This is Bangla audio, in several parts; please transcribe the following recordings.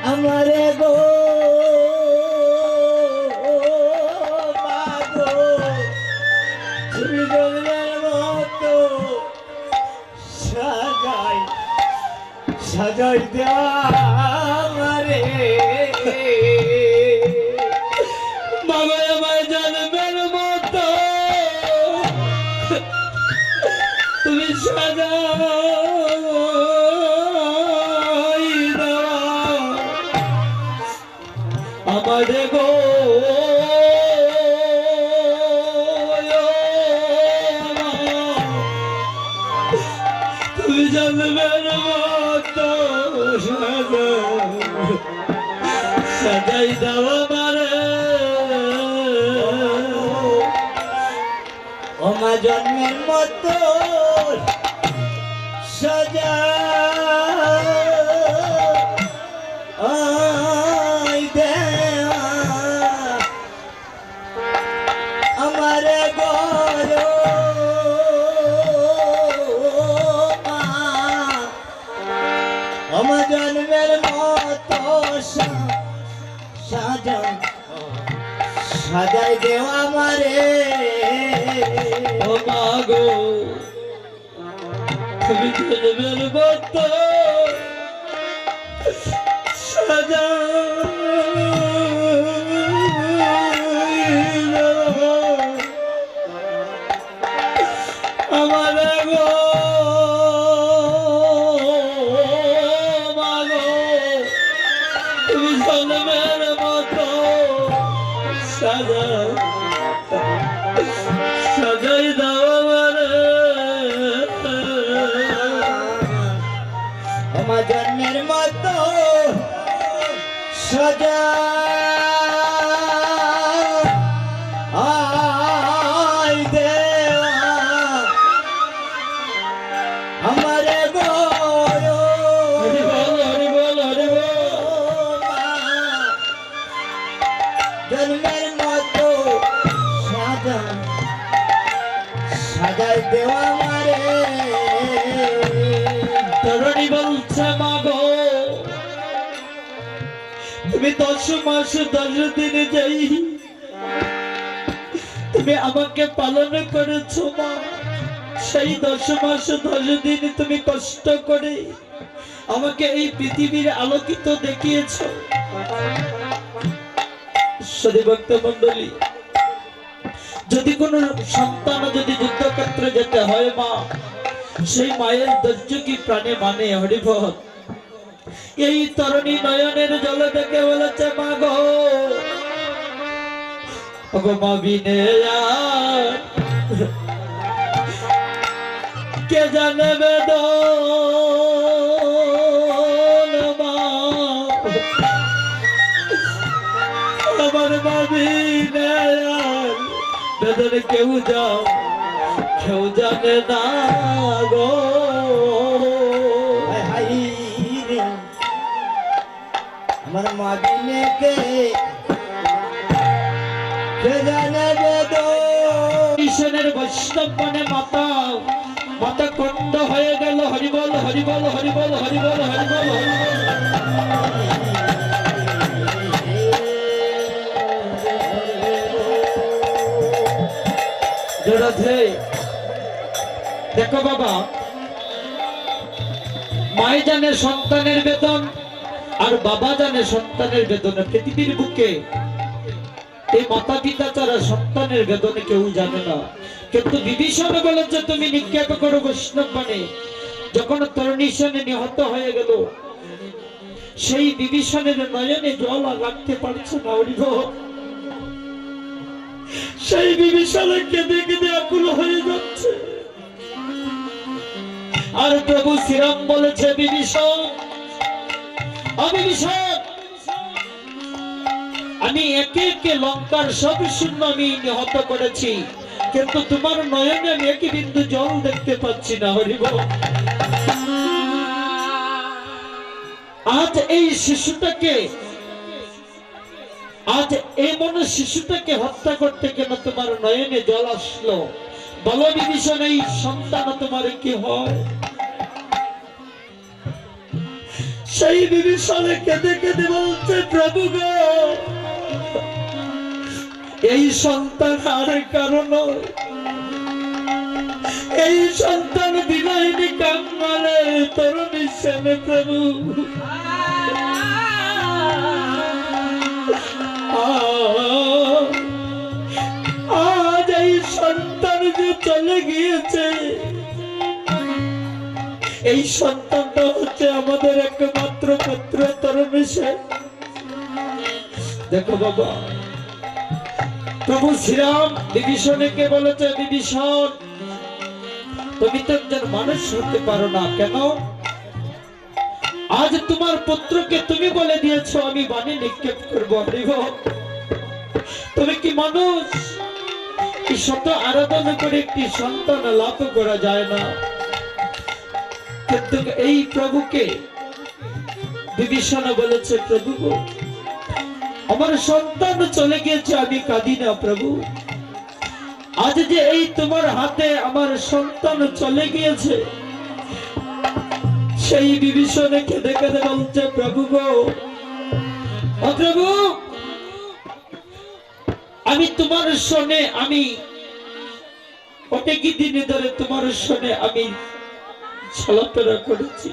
আমারে গো মাগো তুমি জলের মতো সাজাই সাজাই দেওয়া আমারে মাগো আমার জন্মের মতো তুমি সাজাই দেওয়া আমারে গো তুমি জন্মের মতো সাজাই দেওয়া আমারে আমার জন্মের মতো সাজা আমার গর আমার জন্মের মতো সাজা সাজাই দেওয়া আমারে ও মাগো তুমি জন্মের মতো সাজা আমার গো মাগো তুমি জন্মের মতো সাজা সাজাই দাও আমারে আমার জন্মের মতো সাজা আই দেওয়া আমারে গো হরি বল হরি বল হরি বল জন্মের মতো সাজা সাজাই দেওয়া আমারে তরুণী বলছে মাগো তুমি 10 মাস 10 দিন যাই তুমি আমাকে পালন করেছো মা সেই 10 মাস 10 দিন তুমি কষ্ট করে আমাকে এই পৃথিবীর আলোকিত দেখিয়েছো সাধু ভক্ত মণ্ডলী যদি কোনো সন্তান যদি যুদ্ধক্ষেত্রে যেতে হয় মা সেই মায়ের ধৈর্য কি প্রাণে মানে হরিবল এই তরুণী নয়নের জলে দেখে বলেছে মা গো মা বিনে কে জানে বেদন মা আমার মা বিনে বেদন কেউ জানে না গো আমার মা বিনে কে জানে বেদনের বৈষ্ণব বনে মাতা কন্ড হয়ে গেল হরিবল হরিবল হরিবল হরিবল হরিবল দেখো বাবা মাই জানে সন্তানের বেদন আর বাবা জানে সন্তানের বেদনে পৃথিবীর বুকে এই মাতা পিতা ছাড়া সন্তানের বেদনে কেউ জানে না কিন্তু বিভীষণ বলেছে তুমি নিক্ষেপ করো বৈষ্ণব মানে যখন তরুণীষণে নিহত হয়ে গেল সেই বিভীষণের নয়নে জল রাখতে পারছে না সেই বিভীষণে কেঁদে কেঁদে আকুল হয়ে যাচ্ছে আর প্রভু শ্রীরাম বলেছে বিভীষণ আমি একে একে লঙ্কার সব সৈন্য আমি নিহত করেছি কিন্তু তোমার নয়নে আমি এক বিন্দু জল দেখতে পাচ্ছি না হরিবল আজ এই শিশুটাকে আজ এমন শিশুটাকে হত্যা করতে কেন তোমার নয়নে জল আসলো বলো বিভীষণ এই সন্তান তোমার কি হয় সেই বিভীষণে কেঁদে কেঁদে বলছে, প্রভু গো, এই সন্তান আর কারণ, এই সন্তান বিনয়িনী কাঙ্গালে তরুণী সেনে প্রভু। আজ এই সন্তান যে চলে গিয়েছে, এই সন্তানটা হচ্ছে আমাদের একমাত্র পুত্র তরুণী সেন। দেখো বাবা, প্রভু শ্রীরাম বিভীষণকে বলেছে, বিভীষণ তুমি তো একজন মানুষ হতে পারো না কেন? আজ তোমার পুত্রকে তুমি বলে দিয়েছো আমি বাণী নিক্ষেপ করবো। তুমি কি মানুষ? শত আরাধনা করে একটি সন্তান লাভ করা যায় না, কিন্তু এই প্রভুকে বিভীষণ বলেছে, প্রভু গো, আমার সন্তান চলে গিয়েছে, আমি কাঁদি না প্রভু। আজ যে এই তোমার হাতে আমার সন্তান চলে গিয়েছে, সেই বিভীষণে কেঁদে কেঁদে বলছে, প্রভু গো, ও প্রভু, আমি তোমার সনে, আমি অনেক দিনে ধরে তোমার সনে আমি চলাফেরা করেছি।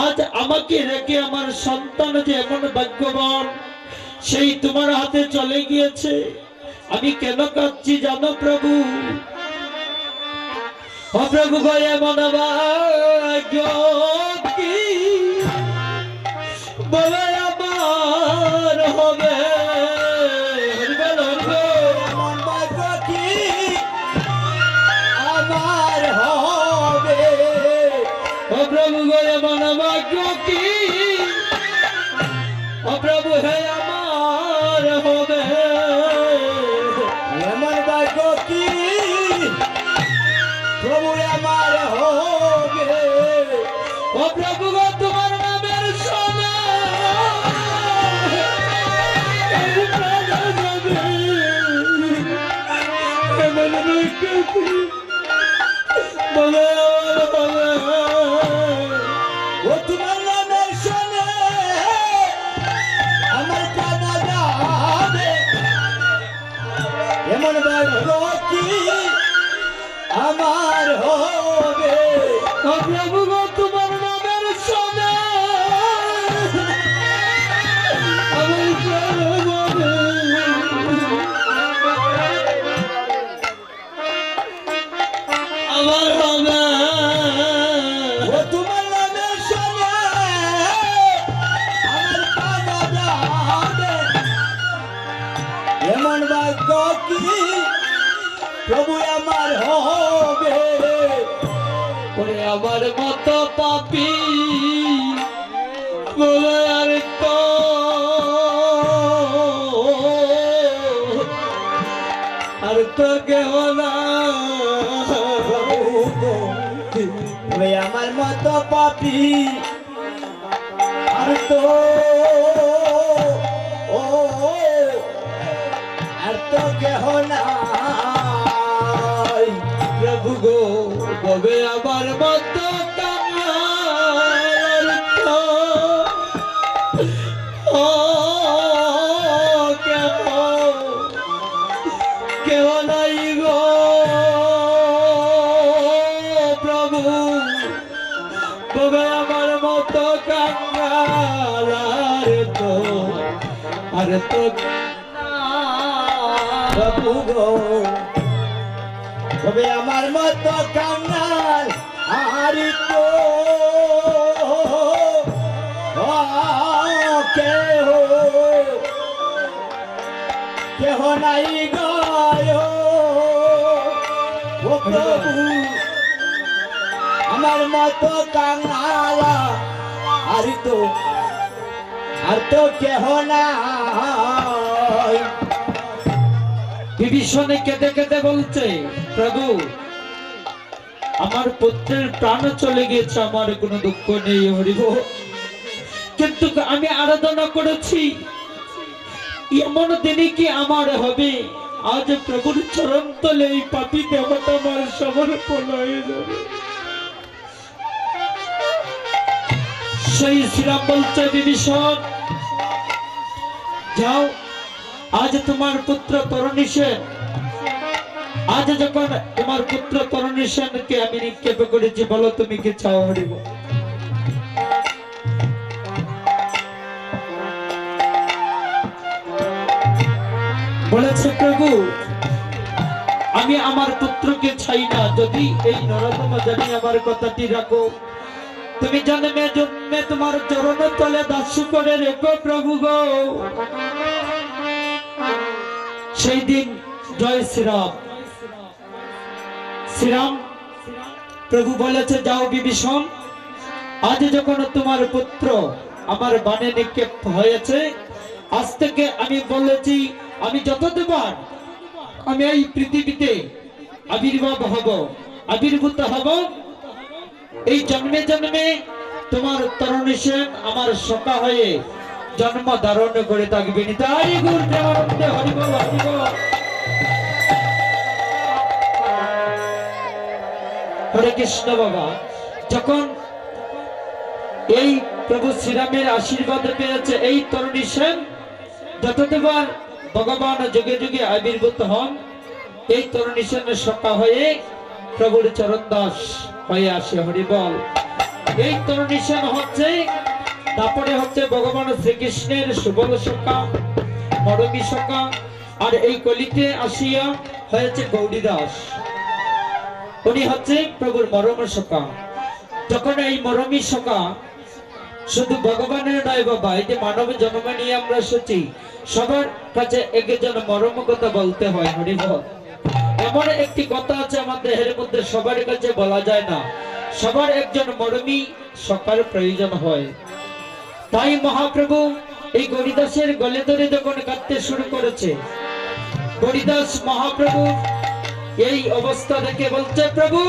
আজ আমাকে রেখে আমার সন্তান যে এমন ভাগ্যবান, সেই তোমার হাতে চলে গিয়েছে, আমি কেন কাঁদছি জানো প্রভু? ও প্রভু গো, এমন ভাগ্য কি বলে আমার হবে? এমন ভাগ্য কি আমার হবে? ও প্রভু গো, এমন ভাগ্য কি, ও প্রভু হে আমার হবে? এমন ভাগ্য কি প্রভু আমার হবে? ও প্রভু গো, তোমার নামের সোনা এই প্রাণ যাবে। এমন ভাগ্য কি বলে আমার হবে? ও তোমার নামের শোনে আমার প্রাণ যাবে। এমন ভাগ্য কি আমার হবে? ও প্রভু গো, তোমার নামের সোনা আমার প্রাণ যাবে। আমার হবে। ও তোমার নামের শোনে আমার প্রাণ যাবে। এমন ভাগ্য কি প্রভু আমার হবে? ওরে আমার মতো পাপী বলে আর তো কেহ না। ওই আমার মতো পাপী আর তো ও আর তো কেহ নাই। প্রভু গো, কবে আমার মতো কান্নার তো ও কেহ নাই গো প্রভু, কবে আমার মতো কান্নার আর তো প্রভু গো, তবে আমার মতো কান্নাল আর তো কেহ কেহ নাই গায়। ও প্রভু, আমার মতো কাঙ্গাল আর তো কেহ নাই। বিভীষণে কেঁদে কেঁদে বলছে, প্রভু আমার পুত্রের প্রাণ চলে গিয়েছে, আমার কোনো দুঃখ নেই হরিব, কিন্তু আমি আরাধনা করেছি, এমন দিনে কি আমার হবে? আজ প্রভুর চরণ তলে এই পাপী দেবতা আমার সমর্পণ হয়ে যাবে। সেই শ্রীরাম বলছে বিভীষণ, যাও, আজ তোমার পুত্র তরণী সেন, আজ যখন তোমার পুত্র তরণী সেনকে আমি নিক্ষেপ করেছি, বলো তুমি কি চাও হরিব। বলেছে প্রভু, আমি আমার পুত্রকে চাই না, যদি এই নরোত্তম জানি আমার কথাটি রাখো, তুমি জন্মে জন্মে তোমার চরণ তলে দাস্য করে রেখো প্রভু গো। সেই দিন জয় শ্রীরাম। শ্রীরাম প্রভু বলেছে, যাও বিভীষণ, আজ যখন তোমার পুত্র আমার বাণে নিক্ষেপ হয়েছে, আজ থেকে আমি বলেছি, আমি যতবার আমি এই পৃথিবীতে আবির্ভূত হব, এই জন্মে জন্মে তোমার তরণী সেন আমার সখা হয়ে জন্ম ধারণ করে থাকবেন। তাই গুরু প্রেমানন্দে হরি বল, হরি বল। হরে কৃষ্ণ। বাবা যখন এই প্রভু শ্রীরামের আশীর্বাদ পেয়েছে, এই তরণী সেন যতবার ভগবান যুগে যুগে আবির্ভূত হন, এই তরণী সেনের সখা হয়ে প্রভুর চরণ দাস হয়ে আসে। হরি বল। এই তরণী সেন হচ্ছে, তারপরে হচ্ছে ভগবান শ্রীকৃষ্ণের সুবল সখা, মরমী সখা, আর এই কলিতে আসিয়া হয়েছে গৌরীদাস, উনি হচ্ছে প্রভুর মরম সখা। যখন এই মরমী সখা শুধু ভগবানের নয় বাবা, এই যে মানব জন্ম নিয়ে আমরা এসেছি, সবার কাছে একজন মরম কথা বলতে হয়। হরি বল। এমন একটি কথা আছে আমাদের দেহের মধ্যে, সবার কাছে বলা যায় না, সবার একজন মরমী সখার প্রয়োজন হয়। তাই মহাপ্রভু এই গৌরীদাসের গলে ধরে যখন কাঁদতে শুরু করেছে, গৌরীদাস মহাপ্রভু এই অবস্থা দেখে বলছে, প্রভু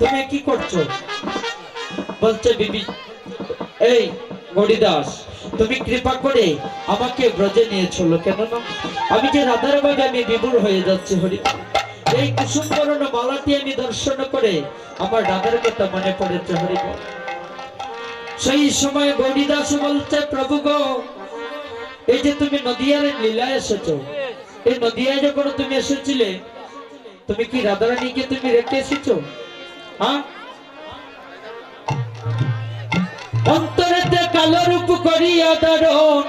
তুমি কি করছো? বলছে, এই গৌরীদাস, তুমি কৃপা করে আমাকে ব্রজে নিয়ে চলো, কেননা আমি যে রাধার বাগে আমি বিভোর হয়ে যাচ্ছি। হরি, এই কুসুম বরণ মালাটি আমি দর্শন করে আমার রাধার কথা মনে পড়েছে। হরি বল। সেই সময় গৌরীদাস বলছে, প্রভু গো, এই যে তুমি নদিয়ার লীলায় এসেছো, এই নদিয়ায় যখন তুমি এসেছিলে, তুমি কি রাধারানীকে তুমি রেখে এসেছো? হ্যাঁ, অন্তরেতে কালো রূপ করিয়া ধারণ,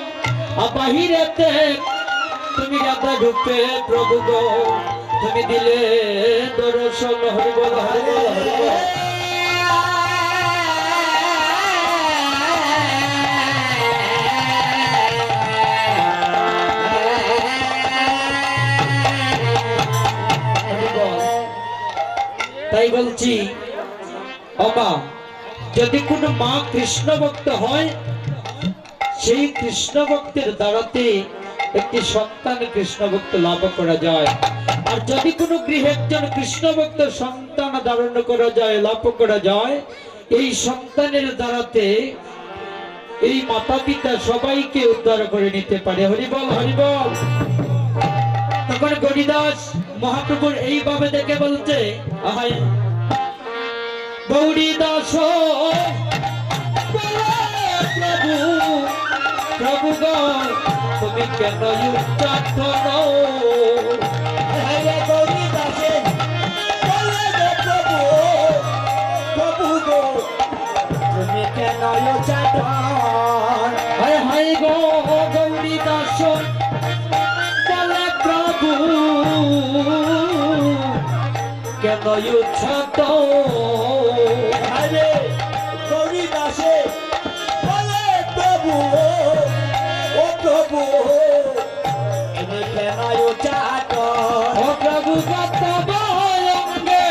বাহিরেতে তুমি রাধা রূপে প্রভু গো, তুমি দিলে দর্শন। হরি বল, হরি বল, হরি বল। তাই বলছি, অমা, যদি কোন মা কৃষ্ণ ভক্ত হয়, সেই কৃষ্ণ ভক্তের দ্বারাতে একটি সন্তান কৃষ্ণ ভক্ত লাভ করা যায়। আর যদি কোনো গৃহে একজন কৃষ্ণ ভক্ত সন্তান ধারণ করা যায়, লাভ করা যায়, এই সন্তানের দ্বারাতে এই মাতা পিতা সবাইকে উদ্ধার করে নিতে পারে। হরি বল, হরি বল। তখন গৌরীদাস মহাপ্রভুর এইভাবে দেখে বলছে, আহাই গৌরীদাস প্রভু, প্রভু গো, তুমি কেন উচ্চাটন? গৌরীদাসে বলে গে প্রভু, প্রভু গো, তুমি কেন উচ্চাটন? হায় হায় গো গৌরীদাস বলে প্রভু, কেন উচ্চাটন? আরে গৌরীদাসে বলে প্রভু, ও প্রভু, তুমি কেন উচ্চাটন? ও প্রভু অঙ্গে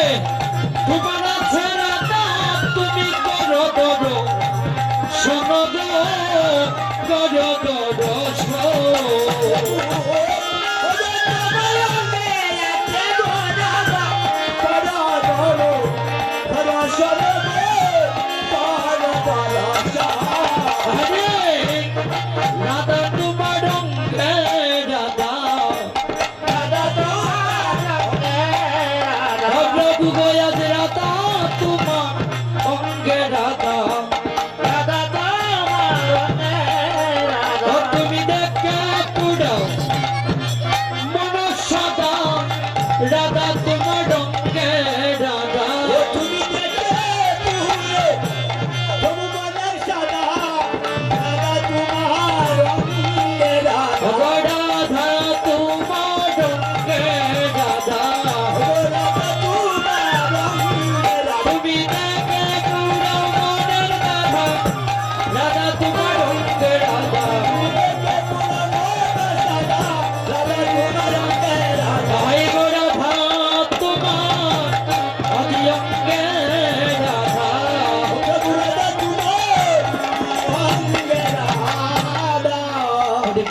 তোমার ছেড়া দাম, তুমি করো করো শোনো গো, করো করো রাধা তোমার অঙ্গে, রাধা প্রভু গয়াজ, রাধা তোমার অঙ্গে, রাধা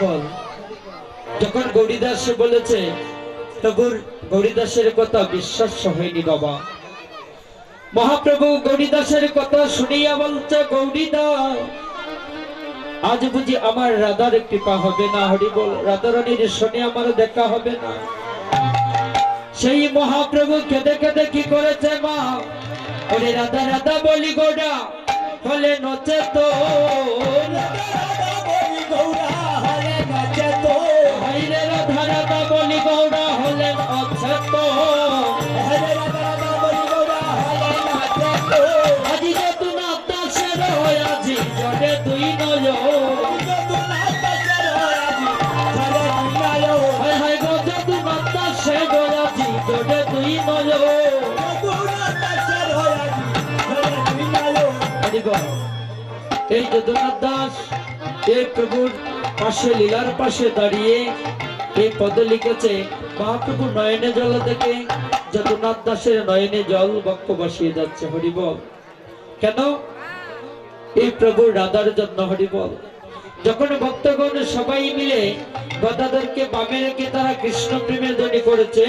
বল। যখন গৌরীদাস বলেছে, তখন গৌরীদাসের কথা বিশ্বাস হয়নি বাবা। মহাপ্রভু গৌরীদাসের কথা শুনিয়া বলছে, গৌরীদাস আজ বুঝি আমার রাধার কৃপা হবে না। হরি বল। রাধারানীর সঙ্গে আমার দেখা হবে না। সেই মহাপ্রভু কেঁদে কেঁদে কি করেছে মা, ওরে রাধা রাধা বলি গৌড়া হলে নচে তো, হাইরে রাধা রাধা বলি গৌড়া হলে নচে তো, আজি যে তু না দাসের হয় আজি জড়ে তুই নয়, হায় হায় গো যে তু না দাসের হয় আজি জড়ে তুই নয়। এই যদুনাথ দাস এই প্রভুর পাশে লীলার পাশে দাঁড়িয়ে এই পদ লিখেছে, মহাপ্রভু নয়নে জল থেকে যদুনাথ দাসের নয়নে জল বক্ষ বসিয়ে যাচ্ছে। হরিবল। কেন? এই প্রভুর রাধার জন্য। হরিবল। যখন ভক্তগণ সবাই মিলে গদাধরকে বামে রেখে তারা কৃষ্ণ প্রেমের ধ্বনি করেছে,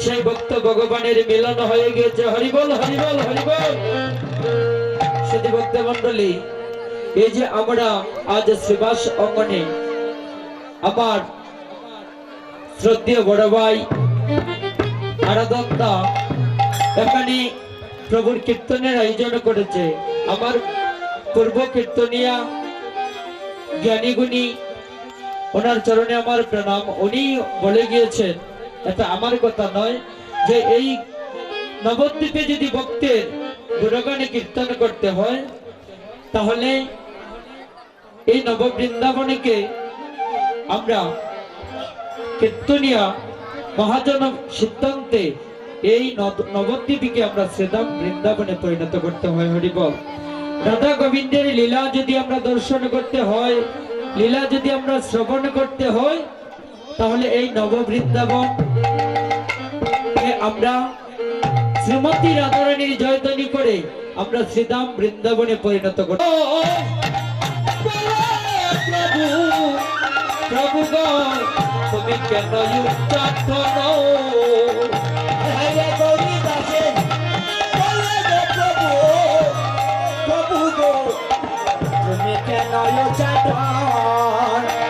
সেই ভক্ত ভগবানের মিলন হয়ে গেছে। হরিবল হরিবল হরিবল। সাধু ভক্ত মন্ডলী, এই যে আমরা আজ শ্রীবাস অঙ্গনে আমার শ্রদ্ধেয় বড় ভাই আরাধনদা এখানে প্রভুর কীর্তনের আয়োজন করেছে। আমার পূর্ব কীর্তনিয়া জ্ঞানী গুণী, ওনার চরণে আমার প্রণাম। উনি বলে গিয়েছেন, এটা আমার কথা নয়, যে এই নবদ্বীপে যদি ভক্তের গুণগানে কীর্তন করতে হয়, তাহলে এই নববৃন্দাবনকে আমরা কীর্তনিয়া মহাজন সিদ্ধান্তে এই নবদ্বীপকে আমরা শ্রীধাম বৃন্দাবনে পরিণত করতে হয়। হরিবল। রাধা গোবিন্দের লীলা যদি আমরা দর্শন করতে হয়, লীলা যদি আমরা শ্রবণ করতে হয়, তাহলে এই নববৃন্দাবন আমরা শ্রীমতী রাধারানীর জয়ধ্বনি করে আমরা শ্রীধাম বৃন্দাবনে পরিণত করব। প্রভু গো তুমি কেন তুমি কেন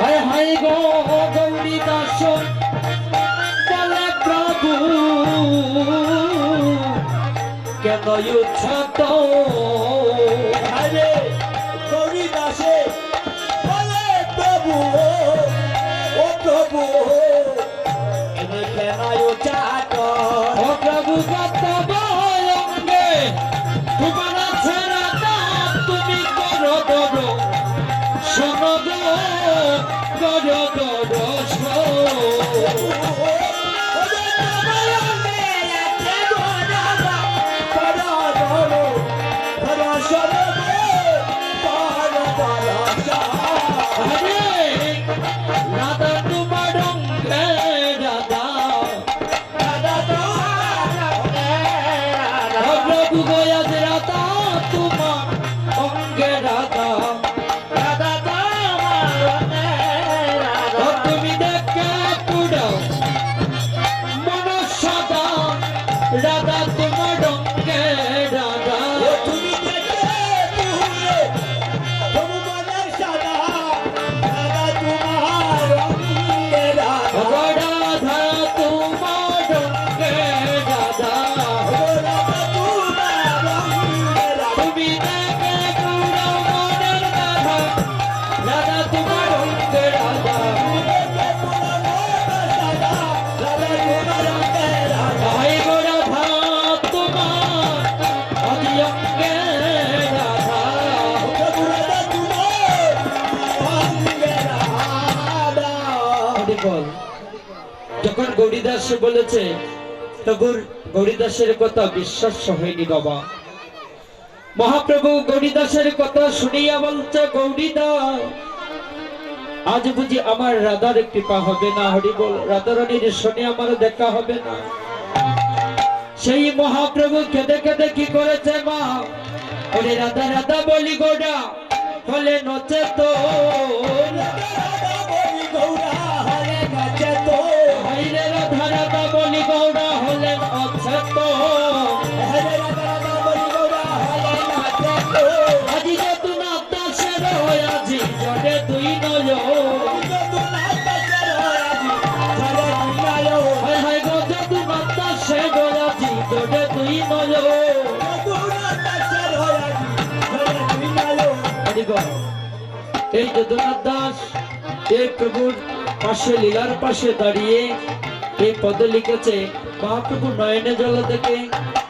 হায় হায় গো গৌরী দাস বলে প্রভু কেন উচ্ছাত, আরে গৌরী দাসে বলে প্রভু, ও প্রভু তুমি কেন চাট, ও প্রভু কর্তব্য অঙ্গে তোমার ছেড়া তুমি করো করো শোনো গো করো করো রাধা তোমার অঙ্গে রাধা প্রভু গয়াজ রাধা তোমার অঙ্গে রাধা, তুমি দেখে পুরাও মন সদা রাধা তোমার অঙ্গে রাধা, তুমি দেখে পুরে তুমি মনের সাদা রাধা তোমার অঙ্গে রাধা, রাধা তোমার অঙ্গে রাধা, রাধা তোমার অঙ্গে রাধা, তুমি দেখে পুরাও মনের রাধা রাধা তোমার অঙ্গে রাধা, হাই গো রাধা তোমার আদি অঙ্গে রাধা। বল। যখন গৌরীদাস বলেছে, তখন গৌরীদাসের কথা বিশ্বাস হয়নি বাবা। মহাপ্রভু গৌরীদাসের কথা শুনিয়া বলছে, গৌরীদাস আজ বুঝি আমার রাধার কৃপা হবে না। হরি বল। রাধারানীর সঙ্গে আমার দেখা হবে না। সেই মহাপ্রভু কেঁদে কেঁদে কি করেছে মা, ওরে রাধা রাধা বলি গোড়া হলে নচে তো, তুই নয় হায় হায় গো যদুনাথ দাসে গয়াজি জোরে তুই নয় এই যদুনাথ দাস এই প্রভুর পাশে লীলার পাশে দাঁড়িয়ে এই পদে লিখেছে মহাপ্রভু নয়নে জল থেকে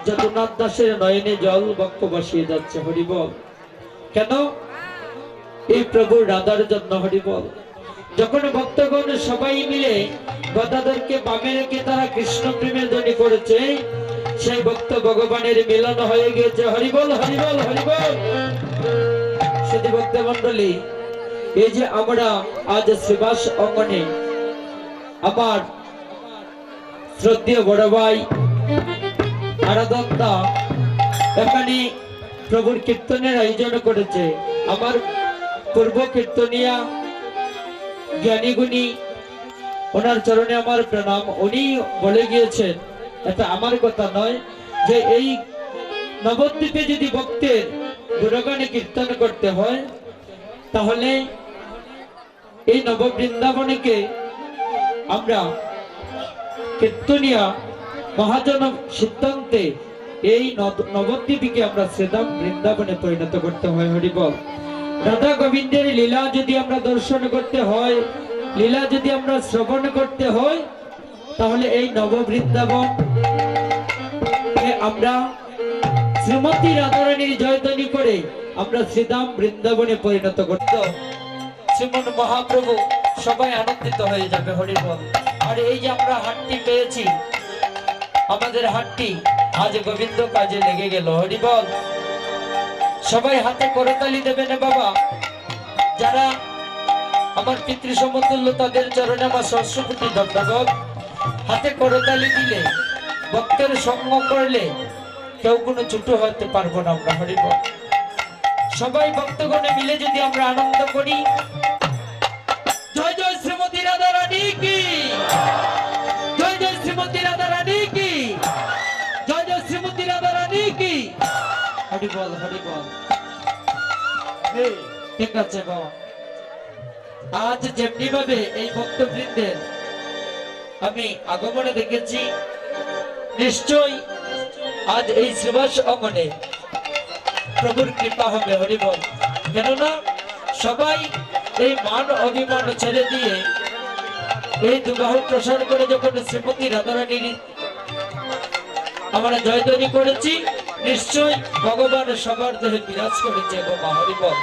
যদুনাথ দাসের নয়নে জল বাক্য বসিয়ে যাচ্ছে হরিবল। কেন? এই প্রভুর রাধার জন্য হরিবল। যখন ভক্তগণ সবাই মিলে গদাধরকে বামে রেখে তারা কৃষ্ণ প্রেমের ধ্বনি করেছে, সেই ভক্ত ভগবানের মিলন হয়ে গিয়েছে হরিবল হরিবল হরিবল। শুধু ভক্ত মন্ডলী, এই যে আমরা আজ শ্রীবাস অঙ্গনে আমার শ্রদ্ধেয় বড় ভাই আরাধনদা এখানে প্রভুর কীর্তনের আয়োজন করেছে। আমার পূর্ব কীর্তনিয়া জ্ঞানী গুণী, ওনার চরণে আমার প্রণাম। উনি বলে গিয়েছেন, এটা আমার কথা নয়, যে এই নবদ্বীপে যদি ভক্তের গুণগানে কীর্তন করতে হয় তাহলে এই নববৃন্দাবনকে আমরা কীর্তনিয়া মহাজন সিদ্ধান্তে এই নবদ্বীপকে আমরা শ্রীধাম বৃন্দাবনে পরিণত করতে হয় হরিবল। রাধা গোবিন্দের লীলা যদি আমরা দর্শন করতে হয়, লীলা যদি আমরা শ্রবণ করতে হয়, তাহলে এই নববৃন্দাবন আমরা শ্রীমতী রাধারানীর জয়ধ্বনি করে আমরা শ্রীধাম বৃন্দাবনে পরিণত করতে শ্রীমন মহাপ্রভু সবাই আনন্দিত হয়ে যাবে হরিবল। আর এই যে আমরা হাটটি পেয়েছি, আমাদের হাটটি আজ গোবিন্দ কাজে লেগে গেল হরিবল। সবাই হাতে করতালি দেবে না বাবা। যারা আমার পিতৃ সমতুল্য তাদের চরণে আমার সহস্রকোটি ধন্যবাদ। হাতে করতালি দিলে, ভক্তের সঙ্গ করলে কেউ কোনো ছোট হতে পারবো না আমরা হরিবল। সবাই ভক্তগণে মিলে যদি আমরা আনন্দ করি, জয় জয় শ্রীমতী রাধা রানী কি, জয় জয় শ্রীমতী রাধা রানী কি, জয় জয় শ্রীমতী রাধা রানী কি, হরিবল হরিবল। ঠিক আছে বাবা। আজ যেমনি ভাবে এই ভক্তবৃন্দের আমি আগমনে দেখেছি, নিশ্চয় আজ এই শ্রীবাস অঙ্গনে প্রভুর কৃপা হবে হরিবল। কেননা সবাই এই মান অভিমান ছেড়ে দিয়ে এই দুবাহু প্রসার করে যখন শ্রীমতী রাধারানীর আমরা জয়ধ্বনি করেছি, নিশ্চয় ভগবান সবার দেহে বিরাজ করেছে এবং হরিবল।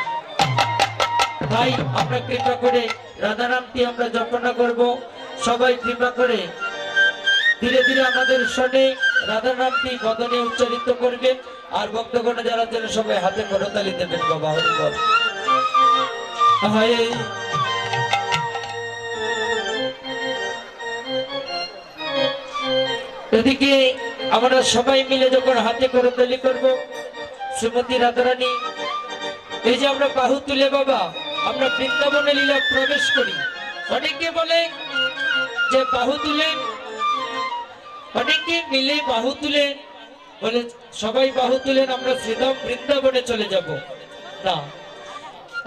তাই আমরা কৃপা করে রাধারামটি আমরা জপনা করব। সবাই কৃপা করে ধীরে ধীরে আমাদের শোনে রাধারামটি বদনে উচ্চারিত করবেন। আর ভক্তগণ যারা যেন সবাই হাতে করতালি দেবেন বাবা হরিবল। এদিকে আমরা সবাই মিলে যখন হাতে করতালি করব, শ্রীমতী রাধারানী এই যে আমরা বাহু তুলে বাবা আমরা বৃন্দাবনে লীলা প্রবেশ করি। অনেকে বলে যে বাহু তুলে, অনেকে মিলে বাহু তুলে বলে সবাই বাহু তুলেন আমরা শ্রীধাম বৃন্দাবনে চলে যাব। না,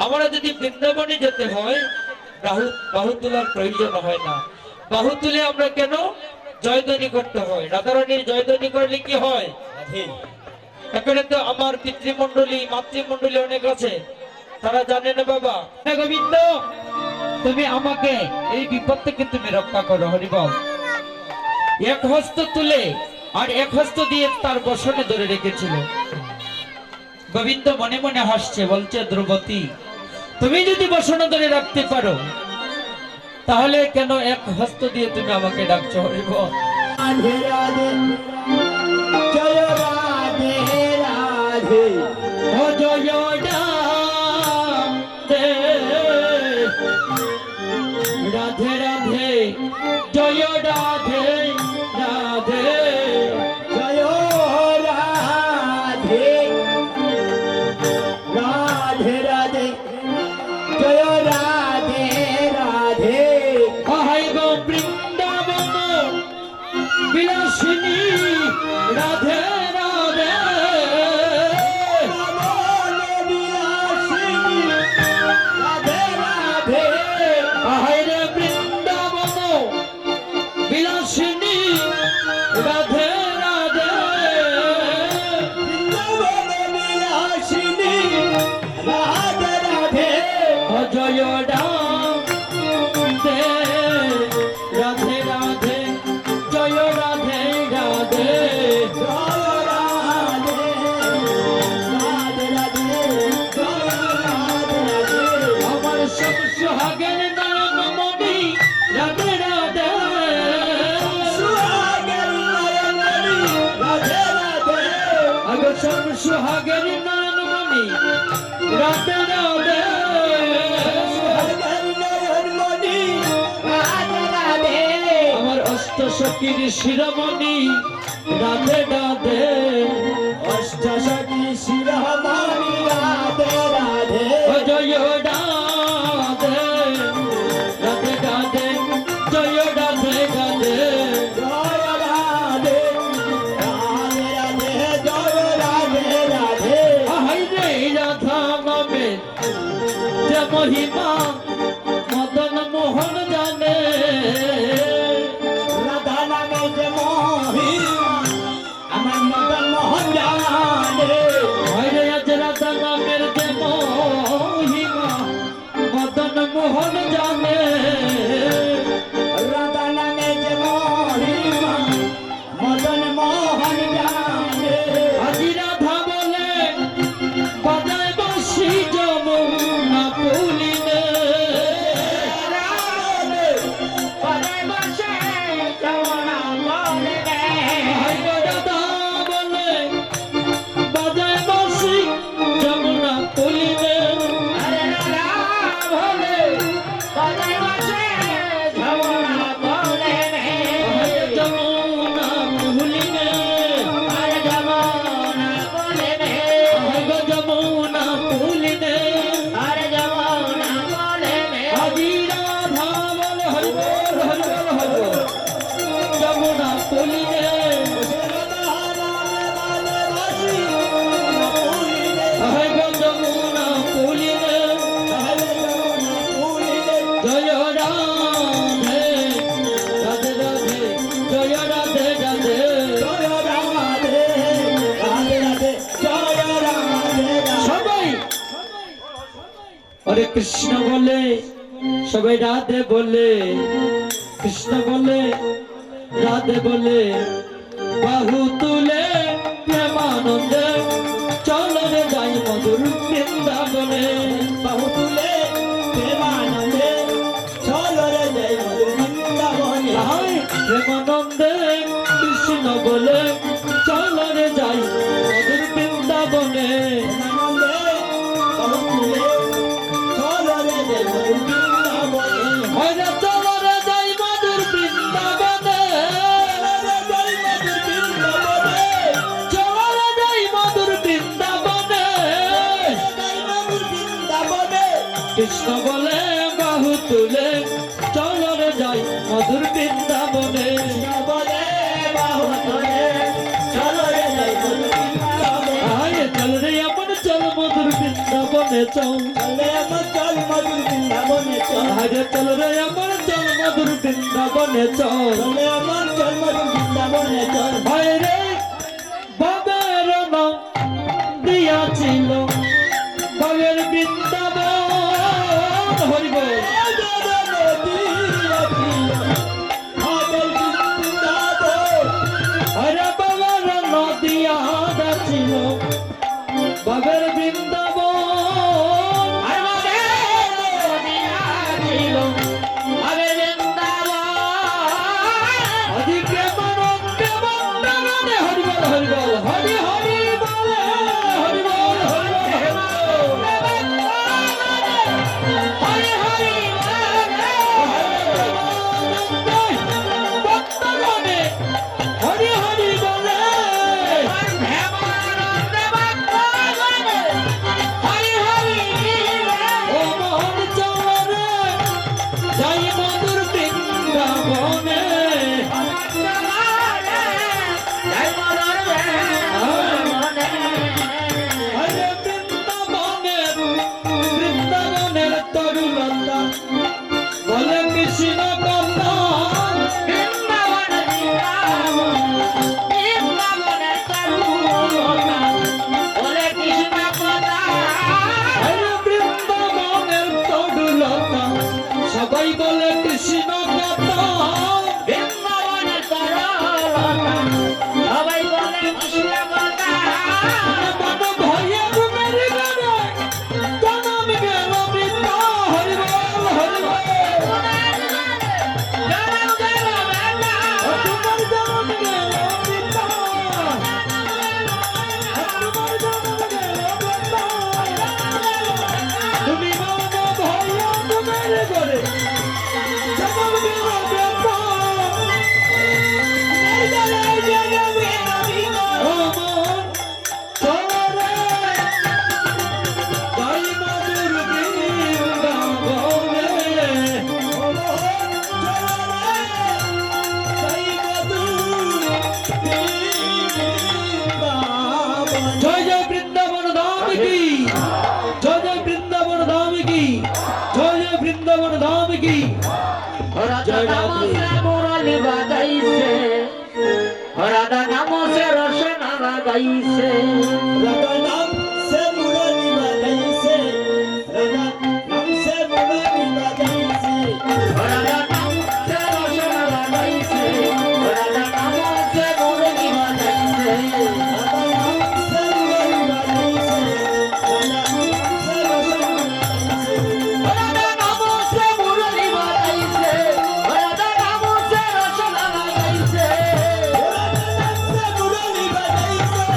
আমরা যদি বৃন্দাবনে যেতে হয় বাহু তোলার প্রয়োজন হয় না। বাহু তুলে আমরা কেন জয়ধ্বনি করতে হয়। রাধারানীর জয়ধ্বনি করলে কি হয়? এখানে তো আমার পিতৃমন্ডলী মাতৃমন্ডলী অনেক আছে, তারা জানে না বাবা। গোবিন্দ তুমি আমাকে এই বিপদ থেকে তুমি রক্ষা করো হরিবল। এক হস্ত তুলে আর এক হস্ত দিয়ে তার বসনে ধরে রেখেছিল। গোবিন্দ মনে মনে হাসছে, বলছে দ্রৌপদী তুমি যদি বসনে ধরে রাখতে পারো তাহলে কেন এক হস্ত দিয়ে তুমি আমাকে ডাকছো হরিবল। রাধে রাধে জয় রাধে রাধে ও জয় রাধে রাধে রাধে জয় রাধে রাধে জয় রাধে রাধে রাধে জয় রাধে রাধে হাই গো বৃন্দাবন বিলাসিনী রাধে রাধে রাধে রাধে জয় রাধে রাধে রাধে জয় রাধে রাধে আমার সব সোহাগের নয়ন মণি রাধে রাধে আগর সব সোহাগের নয়ন মণি রাধে রাধে আমার অষ্ট সখীর শিরোমণি রাধে রাধে অষ্টসখী শিরোমণি রাধে রাধে জয় রাধে রাধে রাধে জয় রাধে রাধে জয় রাধে রাধে রাধে জয় রাধে রাধে হাই রে রাধা নামে যে মহিমা মদন মোহন জানে রাধা নামে যে মহিমা আমার মদন মোহন জানে হাই রে আজ রাধা নামের যে মহিমা মদন মোহন জানে রাধা নামে যে মহিমা মদন মোহন জানে আজি রাধা বলে বাজায় বাঁশি যমুনা পুলিনে হাই গো রাধা বলে বাজায় বাঁশি যমুনা পুলিনে হাই যমুনা পুলিনে হাই গো যমুনা পুলিনে আজি রাধা বলে হরি বল হরি বল হরি বল যমুনা পুলিনে হাই গো যমুনা পুলিনে জয় রাধে রাধে রাধে জয় রাধে রাধে সবাই হরে কৃষ্ণ বলে সবাই রাধে বলে কৃষ্ণ বলে রাধে বলে বাহু তুলে প্রেমানন্দে চলো রে যাই মধুর বৃন্দাবনে বাহু তুলে প্রেমানন্দে চলো রে জয় মধুর বৃন্দাবনে হায় প্রেমানন্দে কৃষ্ণ বলে চলো রে যাই মধুর বৃন্দাবনে প্রেমানন্দে বাহু তুলে চলো রে জয় মধুর বৃন্দাবনে হরে চলো রে যাই মধুর বৃন্দাবনে চলো রে যাই মধুর বৃন্দাবনে কৃষ্ণ বলে বাহু তুলে চলো রে যাই মধুর বৃন্দাবনে আয় চল রে আপন চল মধুর বৃন্দাবনে চল আরে চল রে আপন চল মধুর বৃন্দাবনে চল ভাই রে বাবার নাম দিয়াছিল বাবের বৃন্দাবন হরি বল আরে বাবার নদিয়া ছিল বাবের বৃন্দাবন আদি প্রেমানন্দে বন্দনে হরি বল হরি বল হরি হরি বল হরি বল হরি হরি হরি বলে ও মোহন চলে যাই মধুর বৃন্দাবনে আরে বৃন্দাবনের তরুলতা বলে কৃষ্ণ কথা আরে বৃন্দাবনের তরুলতা কৃষ্ণ কথা বৃন্দাবনের তরলতা সবাই বলে কৃষ্ণ কথা মন ভয়ে ঘুমের ঘরে জনম গেল বৃথা হরি বল হরি বল জনম গেল বেলা তোমার জনম গেল বৃথা তোমার জনম গেল বৃথা তুমি মন ভয়ে ঘুমের ঘরে জনম গেল বৃথা আমার চরে যাই মধুর বৃন্দাবনে জয় জয় বৃন্দাবন ধাম কি জয় জয় বৃন্দাবন ধাম কি জয় জয় বৃন্দাবন ধাম কি রাধা নাম সে মুরলি বাজাইছে রাধা নাম সে রসনা লাগাইছে রাধা নাম সে মুরলি বাজাইছে রাধা নাম সে মুরলি বাজাইছে রাধা নাম সে রসনা লাগাইছে রাধা নাম সে মুরলি বাজাইছে রাধা নাম সে মুরলি বাজাইছে রাধা নাম সে রসনা বাজাইছে রাধা নাম সে মুরলি বাজাইছে রাধা নাম সে রসনা লাগাইছে রাধা নাম সে মুরলি বাজাইছে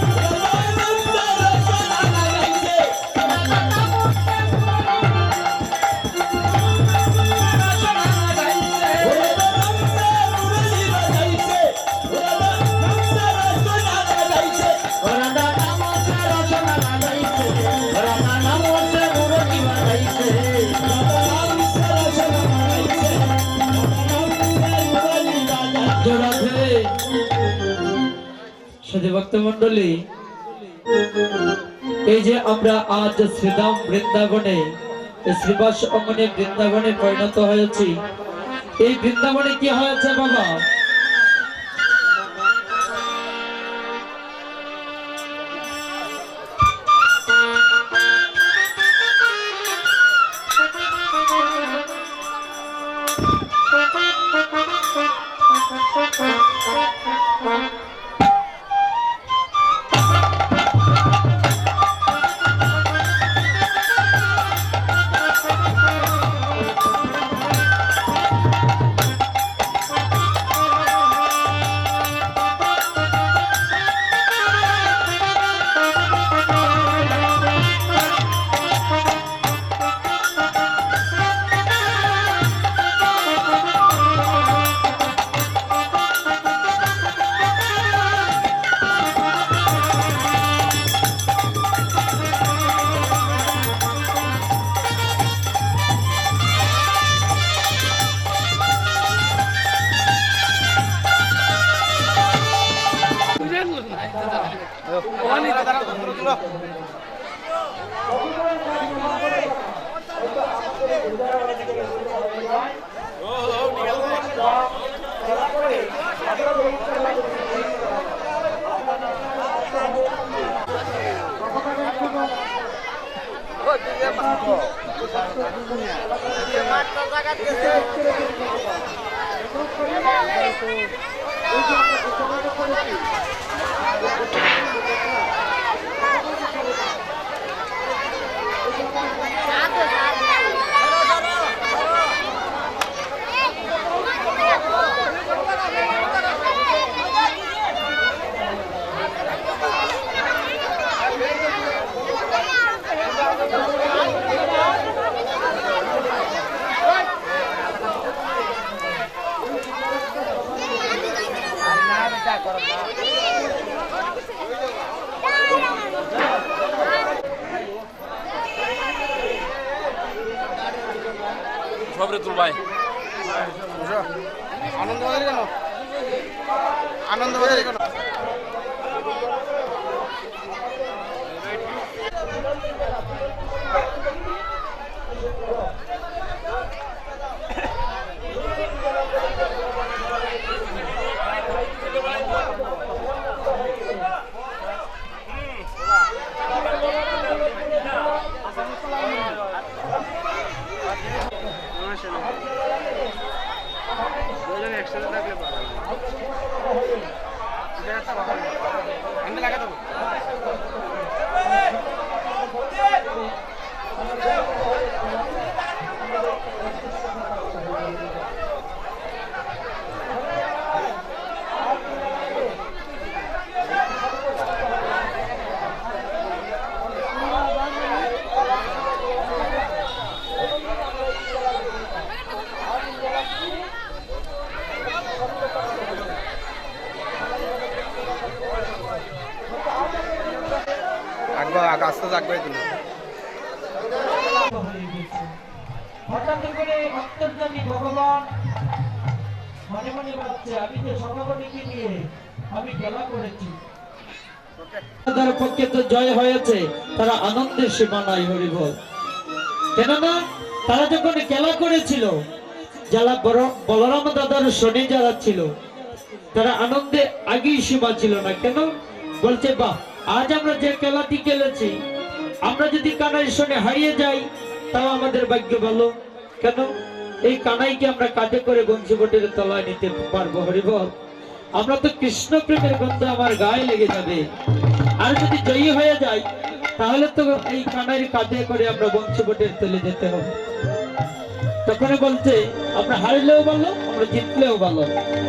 রাধা নাম সে রসনা বাজাইছে রাধা নাম সে রসনা লাগাইছে রাধা নাম সে মুরলি বাজাইছে রাধা নাম সে রসনা বাজাইছে রাধা নাম সে রসনা লাগাইছে রাধা নাম সে মুরলি বাজাইছে রাধা নাম সে রসনা বাজাইছে রাধা নাম সে মুরলি বাজাইছে রাধে সাধু ভক্ত মন্ডলী এই যে আমরা আজ শ্রীধাম বৃন্দাবনে শ্রীবাস অঙ্গনে বৃন্দাবনে পরিণত হয়েছি এই বৃন্দাবনে কি হয়েছে বাবা সবরে তুল ভাই আনন্দ বাজারে কেন আনন্দ বাজারে কেন দুজন একসাথে থাকলে ভালো হয়। এটা একটা ভালো হয়। আমি লাগা দেবো। আস্তে থাকবে তুমি হঠাৎ করে অন্তর্যামী ভগবান মনে মনে ভাবছে আমি যে সভাপতিকে নিয়ে আমি খেলা করেছি তাদের পক্ষে তো জয় হয়েছে, তারা আনন্দের সীমা নাই হরিবল। কেননা তারা যখন খেলা করেছিল, যারা বলরাম দাদার শনি যারা ছিল তারা আনন্দে আগেই সীমা ছিল না। কেন বলছে বাহ, আজ আমরা যে খেলাটি খেলেছি আমরা যদি কানাইয়ের সঙ্গে হারিয়ে যাই তাও আমাদের ভাগ্য ভালো। কেন এই কানাইকে আমরা কাঁধে করে বংশীবটের তলায় নিতে পারবো হরিবল। আমরা তো কৃষ্ণ প্রেমের গন্ধ আমার গায়ে লেগে যাবে, আর যদি জয়ী হয়ে যাই তাহলে তো এই কানাইয়ের কাঁধে করে আমরা বংশীবটের তলে যেতে হবে। তখন বলছে আমরা হারলেও ভালো, আমরা জিতলেও ভালো,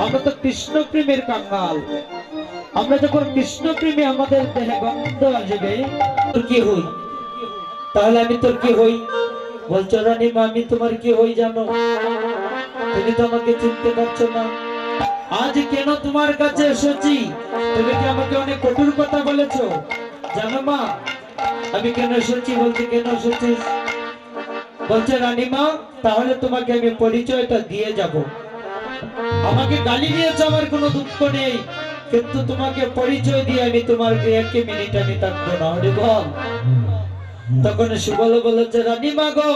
আমরা তো কৃষ্ণ প্রেমের কাঙ্গাল। আমরা যখন কৃষ্ণ প্রেমে আমাদের দেহে গন্ধ আসবে তোর কি হই, তাহলে আমি তোর কি হই? বলছো রানীমা আমি তোমার কি হই জানো? তুমি তো আমাকে চিনতে পারছো না। আজ কেন তোমার কাছে এসেছি? তুমি কি আমাকে অনেক কঠোর কথা বলেছো জানো মা? আমি কেন এসেছি? বলতে কেন এসেছিস? বলছে রানীমা তাহলে তোমাকে আমি পরিচয়টা দিয়ে যাব। আমাকে গালি দিয়েছো আমার কোনো দুঃখ নেই, কিন্তু তোমাকে পরিচয় দিয়ে আমি তোমার এক মিনিট আমি থাকবো না হরিবল। তখন সুবল বলেছে রানীমা গো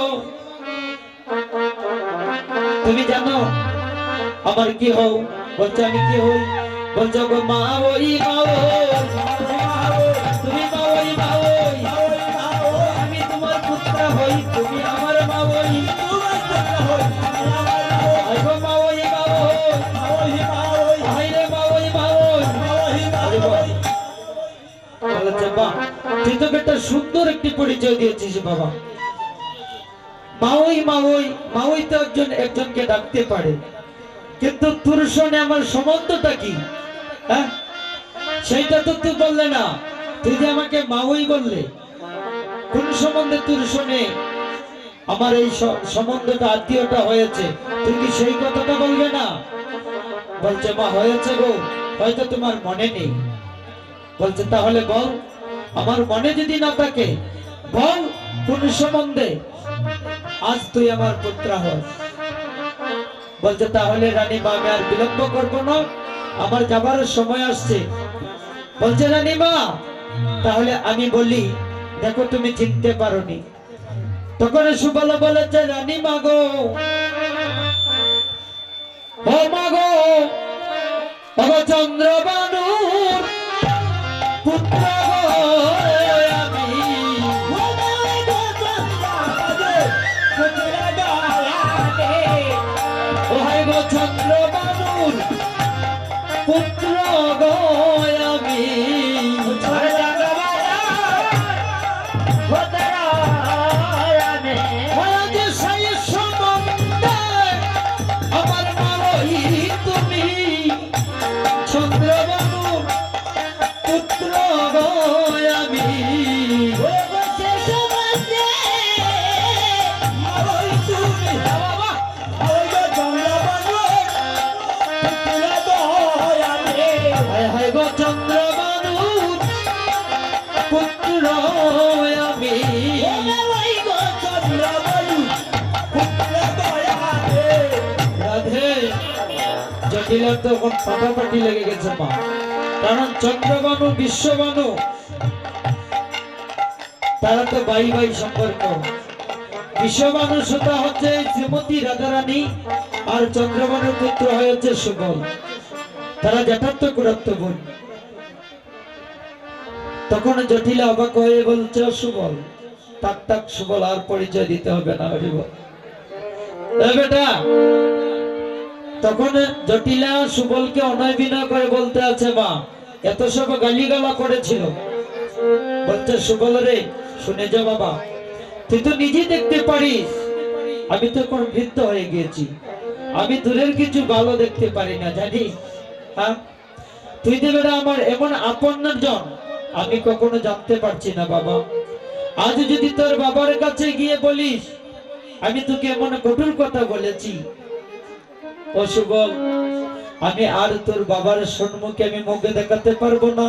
তুমি জানো আমার কি হও? বলছে আমি কি হই? বলছো গো মা ওই মা ওই, তুমি মা ওই মা ওই, আমি তোমার পুত্র হই, তুমি আমার মা ওই, আইগো মা ওই মা ওই, আইরে মা ওই মা ওই। বলেছে বাহ, তুই তো একটা সুন্দর একটি পরিচয় দিয়েছিস বাবা। মাওই মাওই মাওই তো একজনকে ডাকতে পারে, কিন্তু তোর সঙ্গে আমার সম্বন্ধটা কি? হ্যাঁ সেইটা তো তুই বললে না। তুই যে আমাকে মাওই বললে, কোন সম্বন্ধে তোর সঙ্গে আমার এই সম্বন্ধটা আত্মীয়টা হয়েছে, তুই কি সেই কথাটা বলবে না? বলছে মা হয়েছে গো, হয়তো তোমার মনে নেই। বলছে তাহলে বল, আমার মনে যদি না থাকে বল কোন সম্বন্ধে আজ তুই আমার পুত্র হস। বলছে তাহলে রানীমা আমি আর বিলম্ব করবো না, আমার যাবার সময় আসছে। বলছে রানীমা তাহলে আমি বলি, দেখো তুমি চিনতে পারোনি। তখন সুবল বলেছে রানীমা গো, ও মা গো, ও চন্দ্রবানুর পুত্র আমি, ওহাই গো চন্দ্রবানুর পুত্র গো আমি, সেই সম্বন্ধে আমার মারই তুমি, চন্দ্রবানুর পুত্র গো আমি, হায় গো চন্দ্রবানুর পুত্র আমি। রাধে জটিলার তখন ফাটাফাটি লেগে গেছে মা, কারণ চন্দ্রবানু বিশ্ববানু তারা তো ভাই ভাই সম্পর্ক। বিশ্ববানু সুতা হচ্ছে শ্রীমতী রাধারানী, আর চন্দ্রবানুর পুত্র হয়েছে সুবল, তারা যথার্থ গুরুত্ব বোন। তখন জটিলা অবাক হয়ে বলছে সুবল, তাক তাক সুবল আর পরিচয় দিতে হবে না হরিবল। বেটা তখন জটিলা সুবলকে অনয় বিনয় করে বলতে আছে, মা এত সব গালিগালা করেছিল, বলছে সুবল রে শুনে যা বাবা, তুই তো নিজে দেখতে পারিস আমি তো এখন বৃদ্ধ হয়ে গিয়েছি, আমি দূরের কিছু ভালো দেখতে পারি না জানিস। হ্যাঁ, তুই দেবে আমার এমন আপন জন আমি কখনো জানতে পারছি না বাবা। আজ যদি তোর বাবার কাছে গিয়ে বলিস আমি তোকে এমন কঠোর কথা বলেছি, ও সুবল আমি আর তোর বাবার সম্মুখে আমি মুখে দেখাতে পারবো না।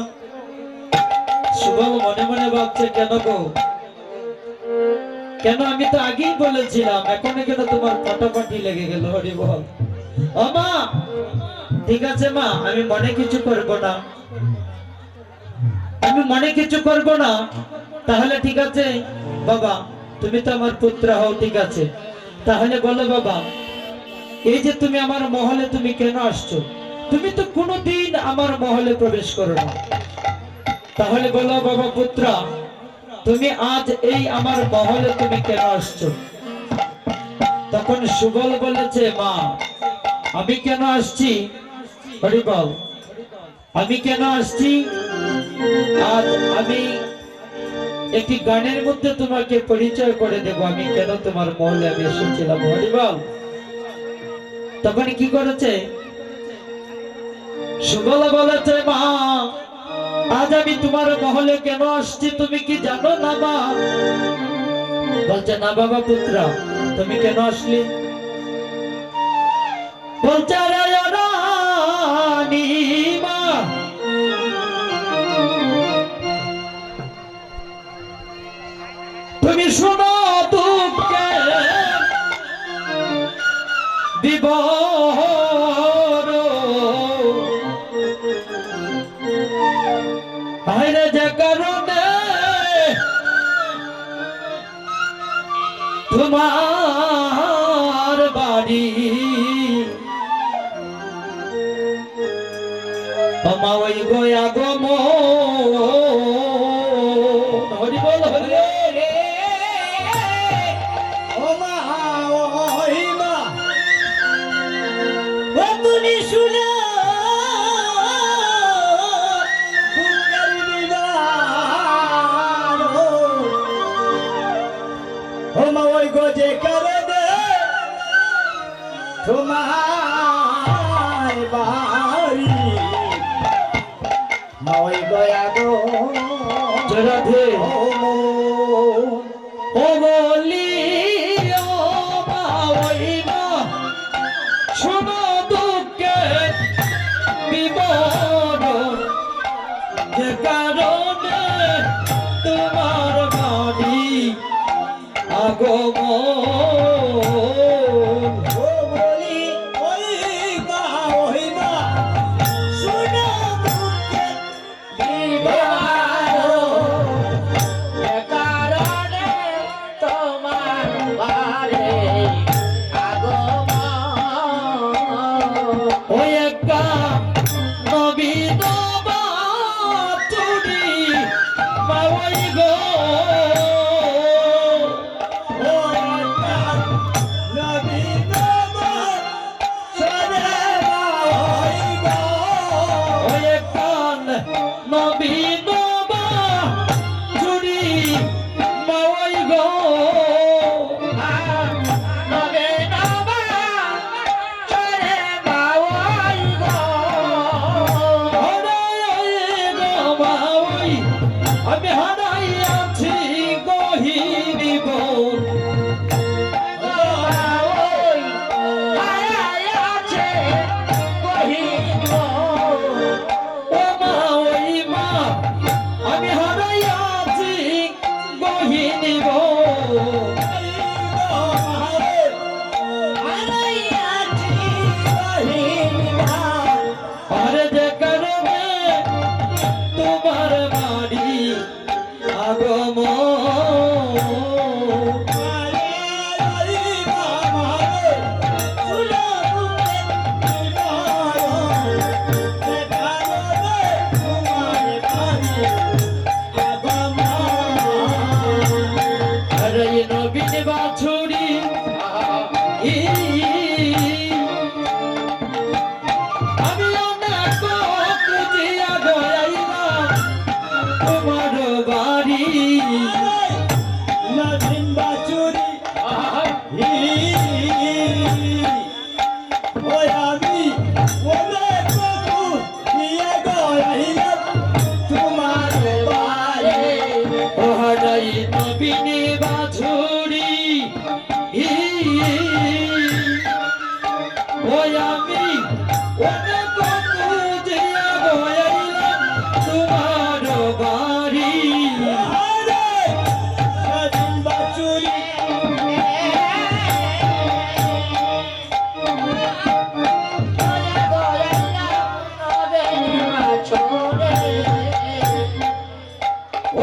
সুবল মনে মনে ভাবছে, কেন গো, কেন আমি তো আগেই বলেছিলাম, এখন কেন তোমার ফাটাফাটি লেগে গেল? হরি বল। ও মা, ঠিক আছে মা, আমি মনে কিছু করব না, আমি মনে কিছু করব না। তাহলে ঠিক আছে বাবা, তুমি তো আমার পুত্র হও, ঠিক আছে, তাহলে বলো বাবা, এই যে তুমি আমার মহলে তুমি কেন আসছো? তুমি তো কোনোদিন আমার মহলে প্রবেশ করো না, তাহলে বলো বাবা পুত্র, তুমি আজ এই আমার মহলে তুমি কেন আসছো? তখন সুবল বলেছে, মা আমি কেন আসছি, হরি বল, আমি কেন আসছি, আজ আমি একটি গানের মধ্যে তোমাকে পরিচয় করে দেব, আমি কেন তোমার মহলে আমি এসেছিলাম। হরি বল। তখন কি করেছে সুবল বলেছে, মা আজ আমি তোমার মহলে কেন আসছি তুমি কি জানো না মা? বলছে, না বাবা পুত্র, তুমি কেন আসলি? বলছে, রে রানী মা, তুমি শোনো দুঃখে বিবর, আরে যে কারণে তোমার বাড়ি আমা ওই গোয়া গম, হরি বল হরি রে। ও মা, ওই মা, ও তুমি শুনো বুকের বিবার, ও মা ওই গজে করে দে তোমার বাড়ি, মা ওই গয়া গো রাধে ও মো, ও বলি ও মা, ওই মা শোনো দুঃখে বিবরণ, যে কারণে তোমার বাড়ি আগমন। ও বলি ওই মা, শুনো বুকের বিবার, এ কারণে তোমার বাড়ি আগমন। ওই একা নবীন বাতুড়ি মা ওই গো, ওই ওই আমি অনেক খুঁজিয়া বইলাম তোমার বাড়ি স্বাধীন বাছুরি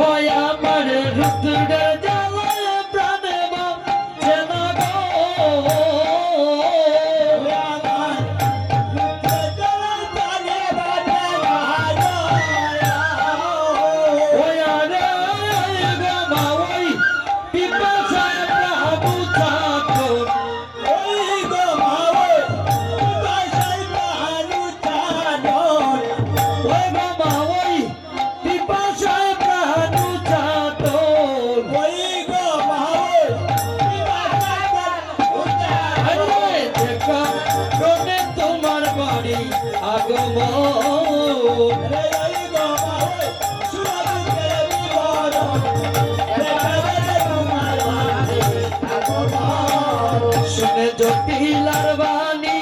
ওই আমার রুদ্রের জ্বালায় প্রাণে বাঁচে না গো আমার রুদ্রজলার প্রাণে বাঁধে না ওই আরে গো মা ওই পিপাসায় প্রভু চাকর ওই গো মাওই বাসাই পাহাড়ু চাদর ওই গো মা ওই পিপাসায় প্রাণু চাকর ওই গো মাওই বাসাই পাহাড়ু চাদর আরে দেখা কোনে তোমার বাড়ি আগমন রে ওই গো মাওই সুরাদু দেবী বড় দেখাবে তোমার বাড়ি আগমন শুনে জটিলার বাণী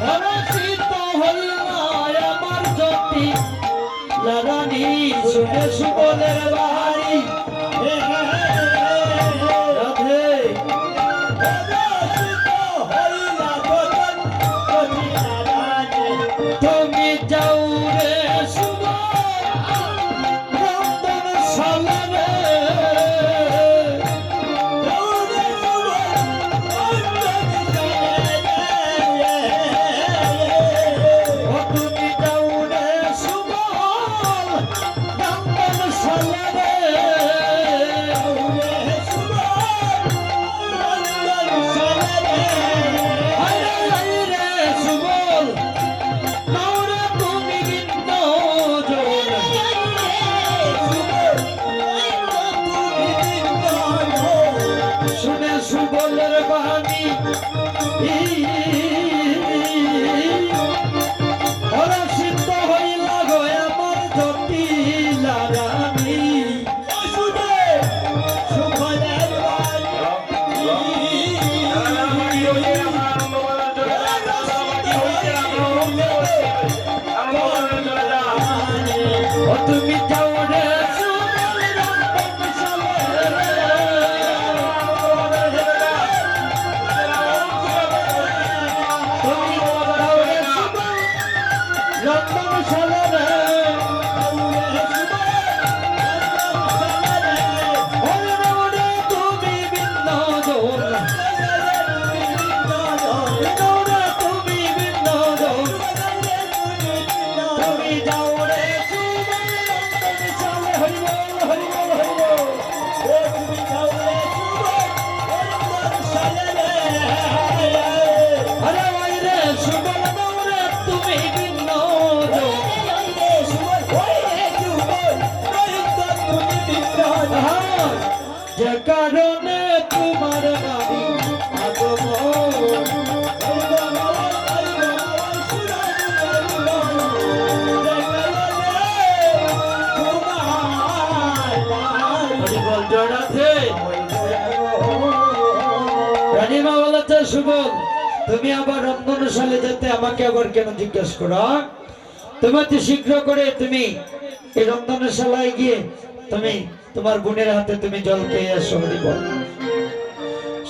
হরষিত হইল আমার জটি লারানি শুনে সুবলের বাড়ি রাধে তুমি যাও রে সুবল রন্ধন সালারে ও তুমি যাও রে সুবল রন্ধন সালারে আরে রে সুবল নাও রে তুমি বিন্ন জন শুনে সুবলের বাণী হরষিত হইল গো আমার জটিলা রানী ও তুমি যাও রে সুবল রন্ধন সালারে তুমি যাও রে সুবল রন্ধন সালারে ওরে ওরে তুমি বিন্ন জন ওরে তুমি বিন্ন জন তুমি যাও রে সুবল রন্ধন সালারে হরি বল হরি বল হরি বল আরে ওই রে সুবল দাও রে তুমি বিন্ন জন হ্যাঁ, যে কারণে তোমার বাড়ি আগমন হরি বল জড়াতে রানীমা বলেছে সুবল তুমি আবার রন্ধনশালে যেতে আমাকে আবার কেন জিজ্ঞেস করো তুমি তো শীঘ্র করে তুমি এই রন্ধনশালায় গিয়ে তুমি তোমার বোনের হাতে তুমি জল খেয়ে আসো হরি বল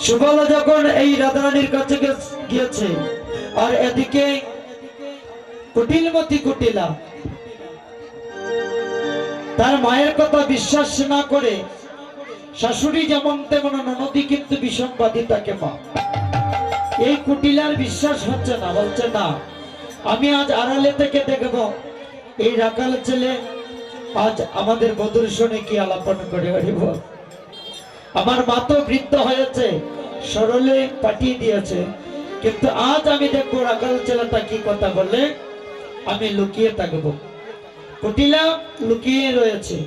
সুবল যখন এই রাধারানীর কাছে গিয়েছে আর এদিকে কুটিলমতি কুটিলা তার মায়ের কথা বিশ্বাস না করে শাশুড়ি যেমন তেমন ননদী কিন্তু বিষমবাদী তাকে মা এই কুটিলার বিশ্বাস হচ্ছে না বলছে না আমি আজ আড়ালে থেকে দেখব এই রাখাল ছেলে আজ আমাদের বধুর শুনে কি আলাপন করে হরিব আমার মা তো বৃদ্ধ হয়েছে সরলে পাঠিয়ে দিয়েছে কিন্তু আজ আমি দেখবো রাখাল ছেলেটা কি কথা বলে আমি লুকিয়ে থাকবো কুটিলা লুকিয়ে রয়েছে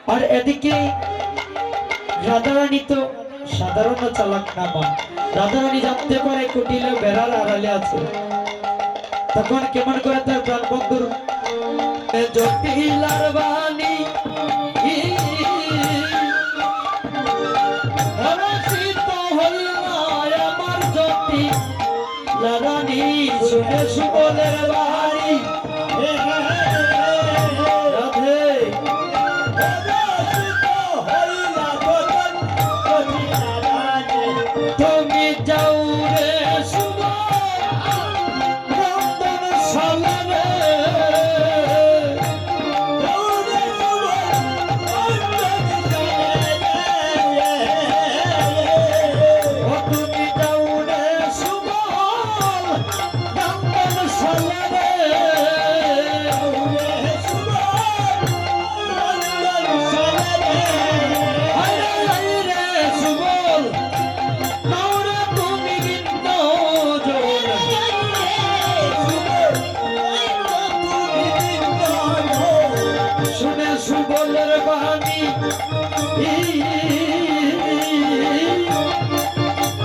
আর এদিকে রাধারানী তো সাধারণ চালাক না মা রাধারানী জানতে পারে কুটিলা বেড়ার আড়ালে আছে তখন কেমন করে তার প্রাণবন্ধুর জটিলার বাণী হরষিত হল সুবলের বাড়ি রাধে তুমি যাও রে সুবল নন্দন সালারে ও তুমি যাও রে সুবল নন্দন সালারে আরে রে সুবল নাওরে তুমি বিন্দু জোর শুনে সুবলের বাণী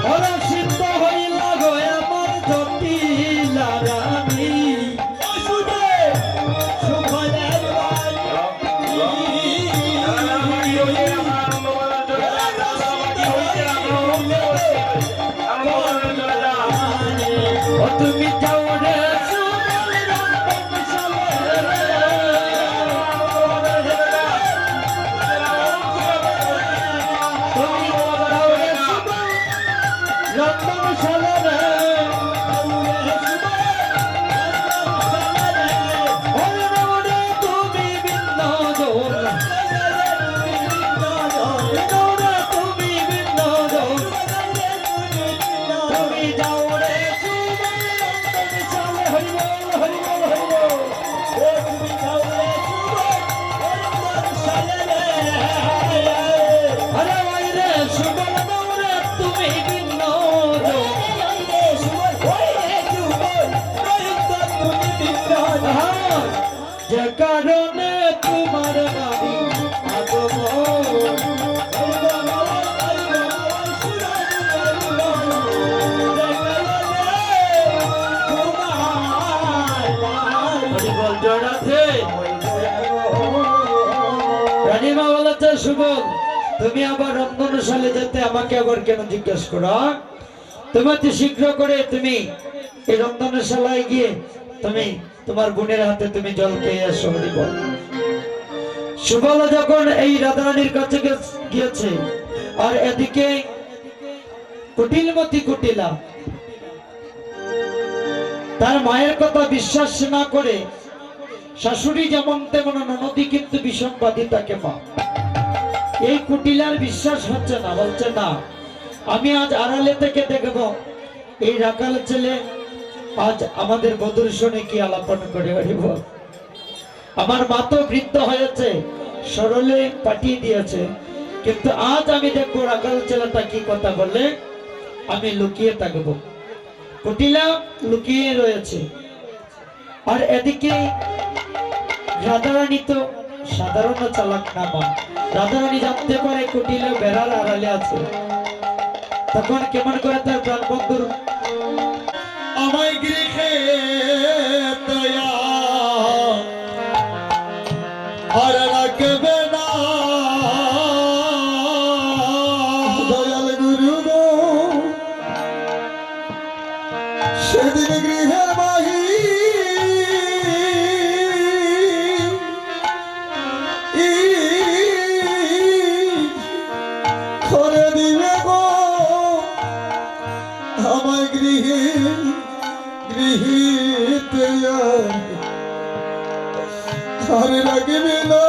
ওরা সিদ্ধ হইল গো আমার জটিলা রানী ও তুমি যাও রে সুবল নন্দন সালারে তুমি যাও রে সুবল নন্দন সালারে ওরে নরে তুমি বিন্দু জোর নরে তুমি বিন্দু জোর তুমি যাও রে সুবল নন্দন সালারে হরি বল হরি বল হরি বল আরে ওই রে সুবল নরে তুমি বিন্দু জোর যে কারণে তোমার বাড়ি আগমন হরিবল জড়াতে রানীমা বলেছে সুবল তুমি আবার রন্ধনশালে যেতে আমাকে আবার কেন জিজ্ঞেস করো তুমি তো শীঘ্র করে তুমি এই রন্ধনশালায় গিয়ে তুমি তোমার বোনের হাতে তুমি জল খেয়ে আসো হরিবল সুবল যখন এই রাধারানীর কাছে গিয়েছে আর এদিকে কুটিলমতি কুটিলা তার মায়ের কথা বিশ্বাস না করে শাশুড়ি যেমন তেমন ননদী কিন্তু বিষমবাদী তাকে মা এই কুটিলার বিশ্বাস হচ্ছে না বলছে না আমি আজ আড়ালে থেকে দেখব এই রাখাল ছেলে আজ আমাদের বধুর শুনে কি আলাপন করে হরিব আমার মা তো বৃদ্ধ হয়েছে সরলে পাঠিয়ে দিয়েছে কিন্তু আজ আমি দেখবো রাখাল ছেলেটা কি কথা বলে আমি লুকিয়ে থাকবো কুটিলা লুকিয়ে রয়েছে আর এদিকে রাধারানী তো সাধারণ চালাক না মা রাধারানী জানতে পারে কুটিলা বেড়ার আড়ালে আছে তখন কেমন করে তার প্রাণ বন্ধুর আমায় গৃহে দয়া আর রাখবে না দয়াল গুরু গো সেদিন গৃহে বাহি করে দিবে গো আমায় গৃহে গৃহীতে আর রাখবে না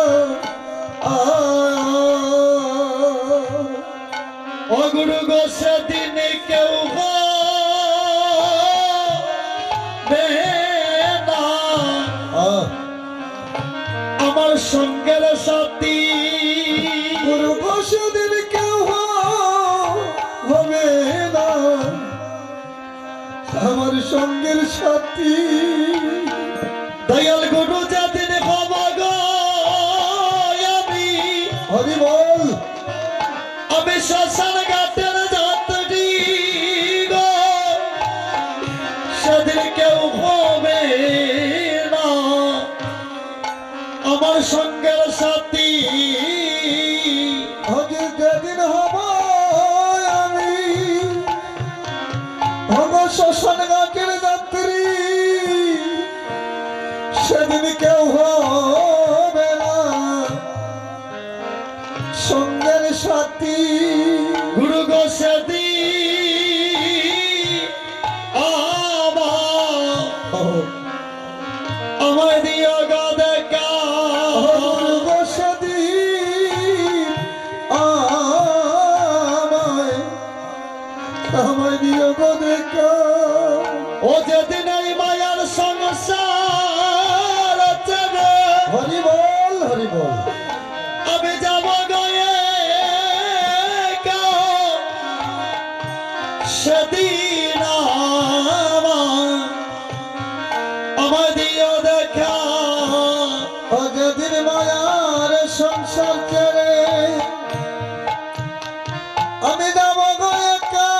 অগুরু গো সেদিন কেউ আমার সঙ্গের সাথী গুরু সেদিন কেউ হবে না আমার সঙ্গের সাথী দয়াল গুরু যেদিন বাবা গো আমি হরি বল আমি শ্মশান ঘাটের যাত্রী গো সেদিন কেউ হবে না আমার সঙ্গের সাথী আগে যেদিন হব আমি হব শ্মশান ঘাটের যাত্রী সেদিন আমায় দিও গো দেখা আমায় দিও গো দেখা ও যেদিন এই মায়ার সংসার চলে হরি বল হরি বল আমি যাব গয়ে সেদিন আমায় দিও দেখা ও যেদিন মায়ার সংসার ছেড়ে আমি যাব গো একা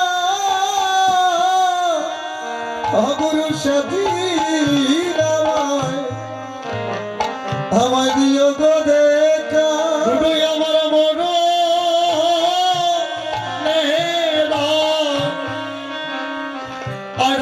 গুরু সেদিন আমায় দিও গো দেখা গুরু আমার মন আর